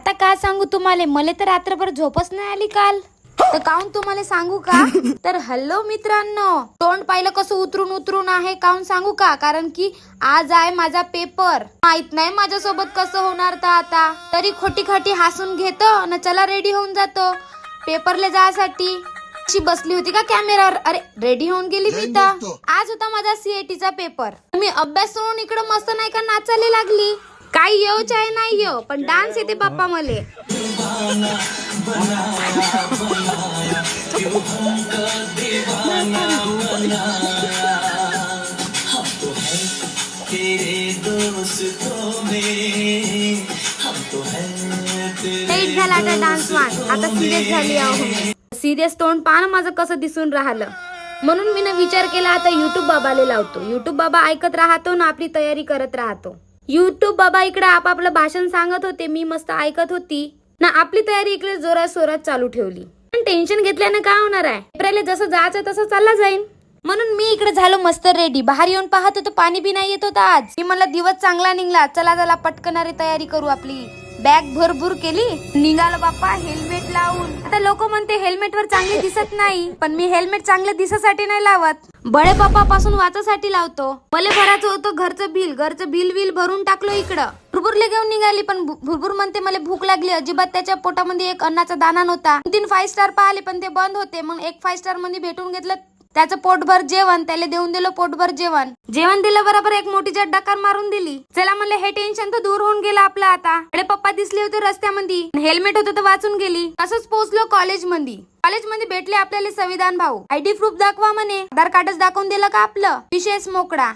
आता काय सांगू तुम्हाला, मला तर रात्रभर झोपच नाही आली काल. तर काऊन तुम्हाला सांगू का? तर हॅलो मित्रांनो, तोंड पाहिलं कसं उतरून उतरून आहे, काऊन सांगू का? कारण की आज आहे माझा पेपर. माहित नाही माझ्यासोबत कसं होणार. तर आता तरी खोटी खाटी हसून घेतो आणि चला रेडी होऊन जातो पेपरला जायसाठी. अशी बसली होती का कॅमेरावर, अरे रेडी होऊन गेली मी. तर आज होता माझा सीएटीचा पेपर. मी अभ्यास सोडून इकडे मस्त नाही का नाचायला लागली. काही येऊ चाहे नाही येऊ, पण डान्स येते बाप्पा मले. लेट झाला आता डान्स वान, आता सिरियस झाली आहो. सिरियस तोंड पाहणं माझं कसं दिसून राहिलं. म्हणून मी विचार केला आता युट्यूब बाबाला लावतो. युट्यूब बाबा ऐकत राहतो ना आपली तयारी करत राहतो. युट्यूब बाबा इकडे आपापलं भाषण सांगत होते, मी मस्त ऐकत होती ना. आपली तयारी इकडे जोरात सोरात चालू ठेवली. पण टेन्शन घेतल्याने काय होणार आहे, पेपरला जसं जायचं तसं चालला जाईन. म्हणून मी इकडे झालो मस्त रेडी. बाहेर येऊन पाहत होतो पाणी बी नाही येत होता आज. मी म्हणलं दिवस चांगला निघला, चला चला पटकनारी तयारी करू. आपली बॅग भरभूर केली, निघालो बाप्पा हेल्मेट लावून. आता लोक म्हणते हेल्मेटवर चांगले दिसत नाही, पण मी हेल्मेट चांगले दिसासाठी नाही लावत, बळे बाप्पा पासून वाचासाठी लावतो. मला भरायचं होतं घरचं बिल भरून टाकलो इकडं. भुरभुरले घेऊन निघाली, पण भुरभुर म्हणते मला भूक लागली. अजिबात त्याच्या पोटामध्ये एक अन्नाचा दाना नव्हता. 3 5 स्टार पाहिले पण ते बंद होते. मग एक 5 स्टार मध्ये भेटून घेतलं त्याचं पोटभर जेवण. त्याला देऊन दिलं पोटभर जेवण दिलं बरोबर. एक मोठी डकार मारून दिली. चला म्हणलं हे टेन्शन तर दूर होऊन गेलं आपलं. आता अरे पप्पा दिसले होते रस्त्यामध्ये, हेल्मेट होतं तर वाचून गेली. असंच पोहोचलो कॉलेजमध्ये भेटले आपल्याला संविधान भाऊ. आयडी प्रूफ दाखवा म्हणे, आधार कार्डच दाखवून दिलं का आपलं विशेष मोकळा.